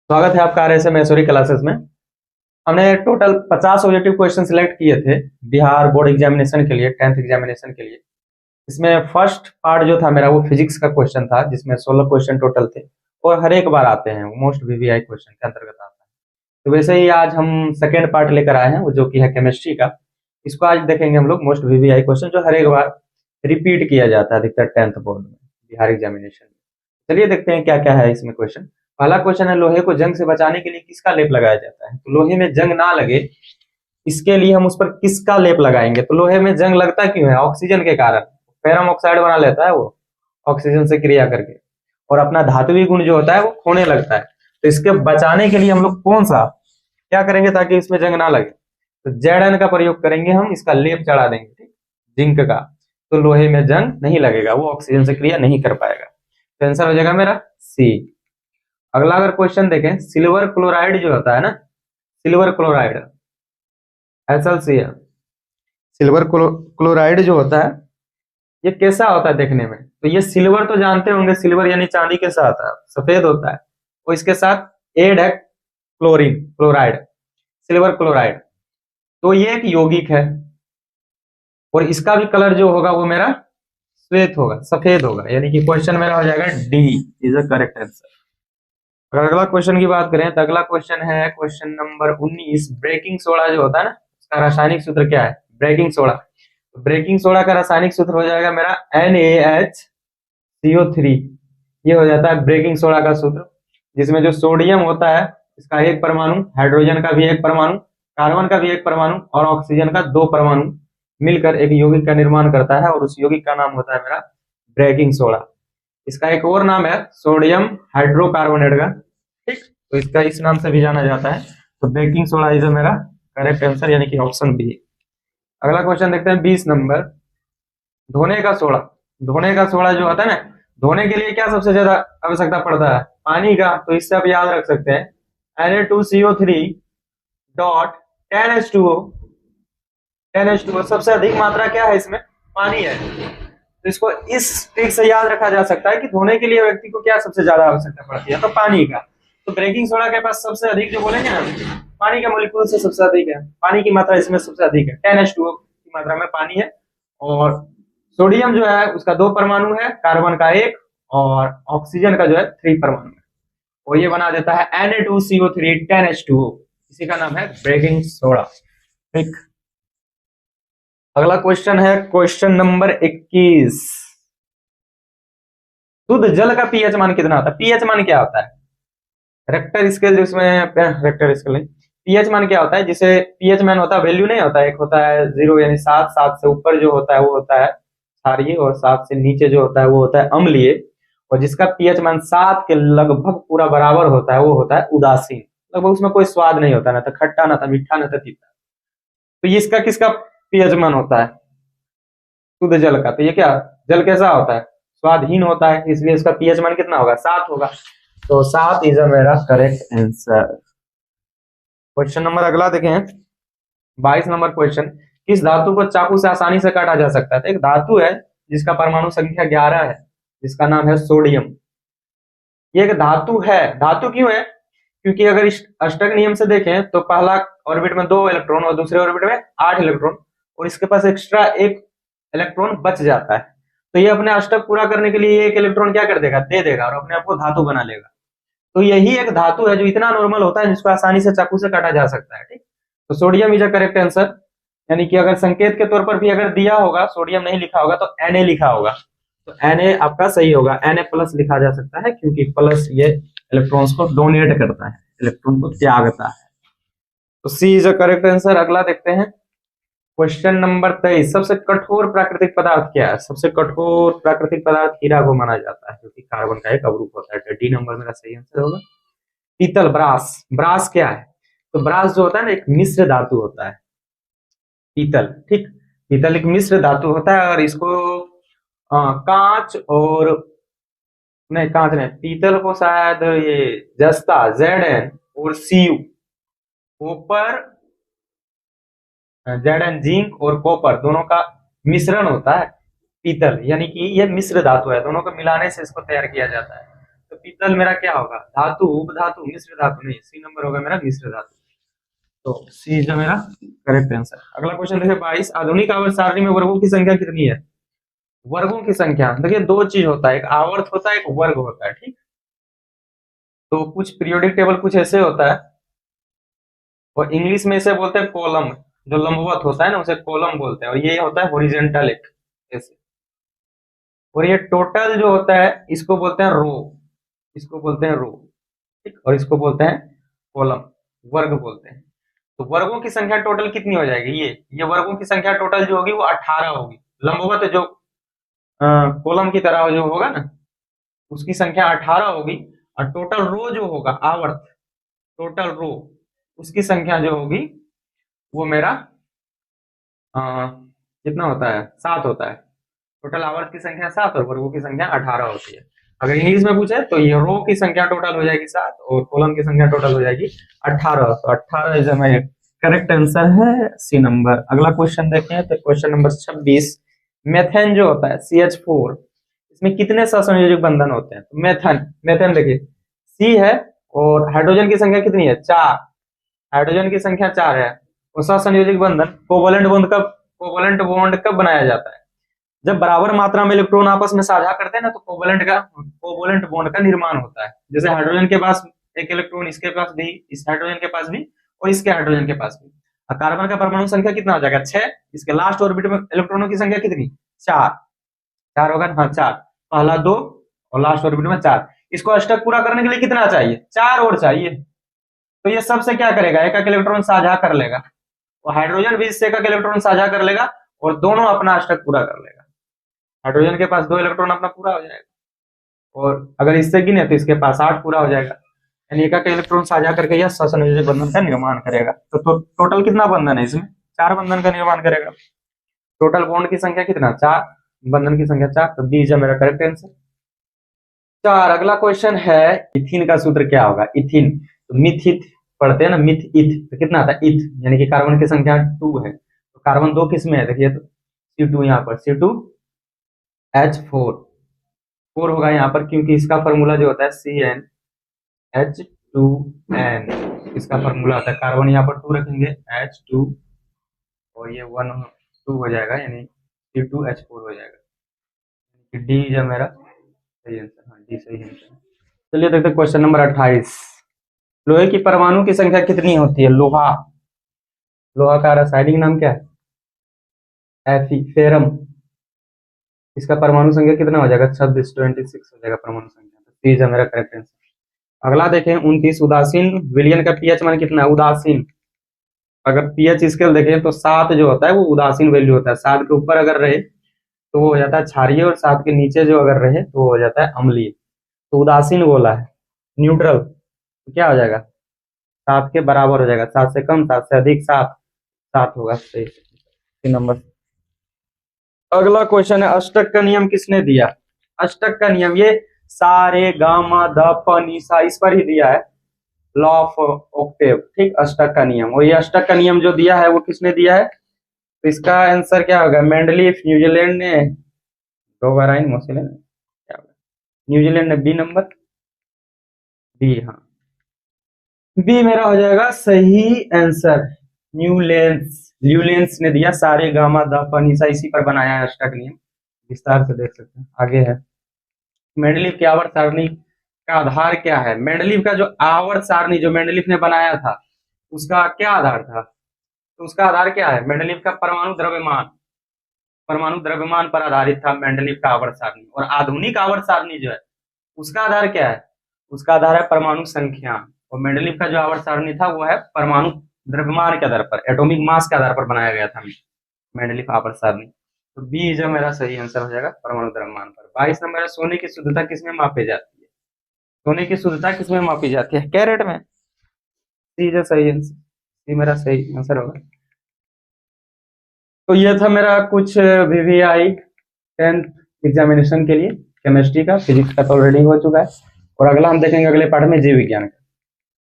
स्वागत है आपका आरएसए मैसूरी क्लासेस में। हमने टोटल 50 ऑब्जेक्टिव क्वेश्चन सिलेक्ट किए थे बिहार बोर्ड एग्जामिनेशन के लिए, 10th एग्जामिनेशन के लिए। इसमें फर्स्ट पार्ट जो था मेरा वो फिजिक्स का क्वेश्चन था, जिसमें 16 क्वेश्चन टोटल थे और हर एक बार आते हैं, मोस्ट वीवीआई क्वेश्चन के अंतर्गत आता है। तो वैसे ही आज हम सेकेंड पार्ट लेकर आए हैं, वो जो कि है केमिस्ट्री का। इसको आज देखेंगे हम लोग, मोस्ट वीवीआई क्वेश्चन जो हर एक बार रिपीट किया जाता है अधिकतर 10th बोर्ड में, बिहार एग्जामिनेशन में। चलिए देखते हैं क्या क्या है इसमें क्वेश्चन। पहला क्वेश्चन है, लोहे को जंग से बचाने के लिए किसका लेप लगाया जाता है? तो लोहे में जंग ना लगे इसके लिए हम उस पर किसका लेप लगाएंगे? तो लोहे में जंग लगता क्यों है? ऑक्सीजन के कारण। फेरम ऑक्साइड बना लेता है वो ऑक्सीजन से क्रिया करके, और अपना धातुवी गुण जो होता है वो खोने लगता है। तो इसके बचाने के लिए हम लोग कौन सा क्या करेंगे ताकि इसमें जंग ना लगे? तो Zn का प्रयोग करेंगे हम, इसका लेप चढ़ा देंगे, ठीक, जिंक का। तो लोहे में जंग नहीं लगेगा, वो ऑक्सीजन से क्रिया नहीं कर पाएगा। तो आंसर हो जाएगा मेरा सी। अगला अगर क्वेश्चन देखें, सिल्वर क्लोराइड जो होता है ना, silver chloride SlCl, silver chloride जो होता है ये कैसा होता है देखने में? तो ये सिल्वर तो जानते होंगे, सिल्वर यानी चांदी के साथ है, सफेद होता है, और इसके साथ एड है क्लोरीन, क्लोराइड, सिल्वर क्लोराइड। तो ये एक यौगिक है और इसका भी कलर जो होगा वो मेरा श्वेत होगा, सफेद होगा, यानी कि क्वेश्चन मेरा हो जाएगा D is a correct answer. अगर अगला क्वेश्चन की बात करें तो अगला क्वेश्चन है क्वेश्चन नंबर 19। ब्रेकिंग सोडा जो होता है ना, उसका रासायनिक सूत्र क्या है? Baking soda. तो ब्रेकिंग सोडा का रासायनिक सूत्र हो जाएगा मेरा NaHCO3। ये हो जाता है ब्रेकिंग सोडा का सूत्र, जिसमें जो सोडियम होता है इसका एक परमाणु, हाइड्रोजन का भी एक परमाणु, कार्बन का भी एक परमाणु और ऑक्सीजन का 2 परमाणु मिलकर एक यौगिक का निर्माण करता है, और उस यौगिक का नाम होता है मेरा ब्रेकिंग सोडा। इसका एक और नाम है सोडियम हाइड्रोकार्बोनेट का, ठीक, तो इसका इस नाम से भी जाना जाता है। तो बेकिंग सोडा इज मेरा करेक्ट आंसर, यानी कि ऑप्शन बी। अगला क्वेश्चन देखते हैं 20 नंबर। धोने का सोडा, धोने का सोडा जो होता है ना, धोने के लिए क्या सबसे ज्यादा आवश्यकता पड़ता है? पानी का। तो इससे आप याद रख सकते हैं Na2CO3 डॉट 10H2O। 10H2O सबसे अधिक मात्रा क्या है इसमें? पानी है। तो इसको इस ट्रिक से याद रखा जा सकता है कि धोने के लिए व्यक्ति को क्या सबसे ज्यादा आवश्यकता पड़ती है? तो पानी का। तो ब्रेकिंग सोडा के पास सबसे अधिक जो बोलेंगे ना, पानी का मॉलिक्यूल से सबसे अधिक है, पानी की मात्रा इसमें सबसे अधिक है, 10H2O की मात्रा में पानी है। और सोडियम जो है उसका 2 परमाणु है, कार्बन का 1 और ऑक्सीजन का जो है 3 परमाणु है, और ये बना देता है Na2CO3 10H2O। इसी का नाम है ब्रेकिंग सोडा, ठीक। अगला क्वेश्चन है क्वेश्चन नंबर 21। शुद्ध जल का पीएच मान कितना होता है? पीएच मान क्या होता है? रेक्टर स्केल, जिसमें रेक्टर स्केल नहीं, पीएच मान क्या होता है? जिसे पीएच मान होता है, वैल्यू नहीं होता है, एक होता है 0 यानी 7, 7 से ऊपर जो होता है वो होता है क्षारीय, और 7 से नीचे जो होता है वो होता है अम्लीय, और जिसका पीएच मान 7 के लगभग पूरा बराबर होता है वो होता है उदासीन। लगभग उसमें कोई स्वाद नहीं होता, ना तो खट्टा, ना तो मीठा, ना तो तीखा। तो ये इसका किसका पीएच मान होता है? शुद्ध जल का। तो ये क्या जल कैसा होता है? स्वादहीन होता है, इसलिए इसका पीएच मान कितना होगा? 7 होगा। तो 7 इज मेरा करेक्ट आंसर। क्वेश्चन नंबर अगला देखें, 22 नंबर क्वेश्चन। किस धातु को चाकू से आसानी से काटा जा सकता है? तो एक धातु है जिसका परमाणु संख्या 11 है, जिसका नाम है सोडियम। ये एक धातु है। धातु क्यों है? क्योंकि अगर इस अष्टक नियम से देखें तो पहला ऑर्बिट में 2 इलेक्ट्रॉन और दूसरे ऑर्बिट में 8 इलेक्ट्रॉन, और इसके पास एक्स्ट्रा 1 इलेक्ट्रॉन बच जाता है। तो ये अपने अष्टक पूरा करने के लिए 1 इलेक्ट्रॉन क्या कर देगा? दे देगा, और अपने आप को धातु बना लेगा। तो यही एक धातु है जो इतना नॉर्मल होता है जिसको आसानी से चाकू से काटा जा सकता है, ठीक। तो sodium is a correct answer, यानी कि अगर संकेत के तौर पर भी अगर दिया होगा, सोडियम नहीं लिखा होगा तो Na लिखा होगा, तो Na आपका सही होगा। Na प्लस लिखा जा सकता है क्योंकि प्लस ये इलेक्ट्रॉन्स को डोनेट करता है, इलेक्ट्रॉन को त्यागता है। तो सी इज अ करेक्ट आंसर। अगला देखते हैं क्वेश्चन नंबर 23। सबसे कठोर प्राकृतिक पदार्थ क्या है? सबसे कठोर प्राकृतिक पदार्थ हीरा को माना जाता है, क्योंकि कार्बन का एक अवरूप होता है। डी नंबर मेरा सही आंसर होगा। पीतल, ब्रास। ब्रास क्या है? तो ब्रास जो होता है ना, एक मिश्र धातु होता है, पीतल, ठीक। पीतल एक मिश्र धातु होता है, और इसको कांच और नहीं, कांच नहीं, पीतल को शायद ये जस्ता Zn और Cu, कॉपर, Zn जिंक और कॉपर दोनों का मिश्रण होता है पीतल, यानी कि ये मिश्र धातु है, दोनों को मिलाने से इसको तैयार किया जाता है। तो पीतल मेरा क्या होगा, धातु, उपधातु, मिश्र धातु, नहीं, सी नंबर होगा मेरा मिश्र धातु। तो सी इज मेरा करेक्ट आंसर। अगला क्वेश्चन देखिए 22, आधुनिक आवर्त सारणी में वर्गों की संख्या कितनी है? वर्गों की संख्या देखिए दो चीज होता है, एक आवर्त होता है, एक वर्ग होता है, ठीक। तो कुछ पीरियोडिक टेबल कुछ ऐसे होता है, और इंग्लिश में इसे बोलते हैं कॉलम, जो लंबवत होता है ना उसे कॉलम बोलते हैं, और ये होता है हॉरिजॉन्टल एक ऐसे। और ये टोटल जो होता है इसको बोलते हैं रो, इसको बोलते हैं रो, ठीक, और इसको बोलते हैं कॉलम, वर्ग बोलते हैं। तो वर्गों की संख्या टोटल कितनी हो जाएगी? ये वर्गों की संख्या टोटल जो होगी वो 18 होगी। लंबवत जो कॉलम की तरह जो होगा ना उसकी संख्या 18 होगी, और टोटल रो जो होगा आवर्त, टोटल रो उसकी संख्या जो होगी वो मेरा कितना होता है? 7 होता है। टोटल आवर्त की संख्या 7 और वर्गों की संख्या 18 होती है। अगर इंग्लिश में पूछे तो ये रो की संख्या टोटल हो जाएगी 7 और कॉलम की संख्या टोटल हो जाएगी 18। तो 18 इज माय करेक्ट आंसर है, सी नंबर। अगला क्वेश्चन देखें तो क्वेश्चन नंबर 26, मेथेन जो होता है CH4, इसमें कितने सहसंयोजक बंधन होते हैं? तो मेथेन देखिए सी है और हाइड्रोजन की संख्या कितनी है? 4, हाइड्रोजन की संख्या 4 है। और सहसंयोजक बंधन कोवलेंट बॉन्ड कब बनाया जाता है? जब बराबर मात्रा में इलेक्ट्रॉन आपस में साझा करते हैं ना तो कोवलेंट बॉन्ड का निर्माण होता है। जैसे हाइड्रोजन के पास एक इलेक्ट्रॉन, इसके पास भी, इस हाइड्रोजन के पास भी, और इसके हाइड्रोजन के पास भी। और कार्बन का परमाणु संख्या कितना हो जाएगा? 6। इसके लास्ट ऑर्बिट में इलेक्ट्रॉनों की संख्या कितनी? 4 होगा, हाँ 4, पहला 2 और लास्ट ऑर्बिट में 4। इसको अष्टक पूरा करने के लिए कितना चाहिए? 4 और चाहिए। तो ये सबसे क्या करेगा? एक इलेक्ट्रॉन साझा कर लेगा, और हाइड्रोजन भी इससे एक इलेक्ट्रॉन साझा कर लेगा और दोनों अपना अष्टक पूरा कर लेगा। हाइड्रोजन के पास 2 इलेक्ट्रॉन अपना पूरा हो जाएगा, और अगर इससे गिने तो इसके पास 8 पूरा हो जाएगा। यानी एक इलेक्ट्रॉन साझा करके यह सहसंयोजक बंधन का निर्माण करेगा। तो टोटल कितना बंधन है इसमें? 4 बंधन का निर्माण करेगा। टोटल बॉन्ड की संख्या कितना? 4, बंधन की संख्या 4। तो बी इज मेरा करेक्ट आंसर 4। अगला क्वेश्चन है इथिन का सूत्र क्या होगा? इथिन तो मिथ इथ पढ़ते हैं ना, मिथ इथ, तो कितना आता है? इथ, यानी कि कार्बन की संख्या 2 है, तो कार्बन 2 किस में है? देखिए तो C2 यहाँ पर C2H4 4 होगा यहाँ पर, क्योंकि इसका फॉर्मूला जो होता है CnH2n, इसका फॉर्मूला आता है। कार्बन यहाँ पर 2 रखेंगे, H2 और ये 1 2 हो जाएगा, यानी C2H4 हो जाएगा। डी जो मेरा सही आंसर, हाँ डी सही आंसर। चलिए देखते क्वेश्चन नंबर 28, लोहे की परमाणु की संख्या कितनी होती है? लोहा का रासायनिक नाम क्या है? फेरम। इसका परमाणु संख्या कितना हो जाएगा? 26 26 हो जाएगा परमाणु संख्या। तो सी इज मेरा करेक्ट आंसर। अगला देखें 29, उदासीन विलयन का पीएच मान कितना है? उदासीन, अगर पीएच स्केल देखें तो 7 जो होता है वो उदासीन वैल्यू होता है। 7 के ऊपर अगर रहे तो वो हो जाता है क्षारीय, और 7 के नीचे जो अगर रहे तो वो हो जाता है अम्लीय। तो उदासीन बोला है, न्यूट्रल, तो क्या हो जाएगा? 7 के बराबर हो जाएगा, 7 से कम, 7 से अधिक, 7 होगा सही नंबर। अगला क्वेश्चन है अष्टक का नियम किसने दिया? अष्टक का नियम ये सारे गामा ध प नि सा इस पर ही दिया है, लॉ ऑफ ऑक्टेव, ठीक, अष्टक का नियम। और ये अष्टक का नियम जो दिया है वो किसने दिया है? तो इसका आंसर क्या होगा? मेंडलीफ, न्यूजीलैंड ने, 2 बार आई मोसिले ने, क्या होगा? न्यूजीलैंड ने, बी नंबर, बी, हाँ बी मेरा हो जाएगा सही आंसर। ल्यूलेंस ने दिया, सारे गामा द प नि सा इसी पर बनाया है अष्टक नियम, विस्तार से देख सकते हैं। आगे है मेंडलीफ की आवर्त सारणी का आधार क्या है? मेंडलीफ का जो आवर्त सारणी जो मेंडलीफ ने बनाया था उसका क्या आधार था? तो उसका आधार क्या है? मेंडलीफ का परमाणु द्रव्यमान पर आधारित था मेंडलीफ का आवर्त सारणी। और आधुनिक आवर्त सारणी जो है उसका आधार क्या है? उसका आधार है परमाणु संख्या। और मेंडलीफ का जो आवर्त सारणी था वो है परमाणु द्रव्यमान के आधार पर, एटॉमिक मास के आधार पर बनाया गया था मेंडलीफ आवर्त सारणी। तो बी जो मेरा सही आंसर हो जाएगा, परमाणु द्रव्यमान पर। 22 नंबर है सोने की शुद्धता किसमें मापी जाती है? सोने की शुद्धता किसमें मापी जाती है? कैरेट में। सी जो सही आंसर, सी मेरा सही आंसर होगा। तो ये था मेरा कुछ VVI 10th एग्जामिनेशन के लिए केमिस्ट्री का। फिजिक्स का तो ऑलरेडी हो चुका है, और अगला हम देखेंगे अगले पार्ट में जीव विज्ञान का।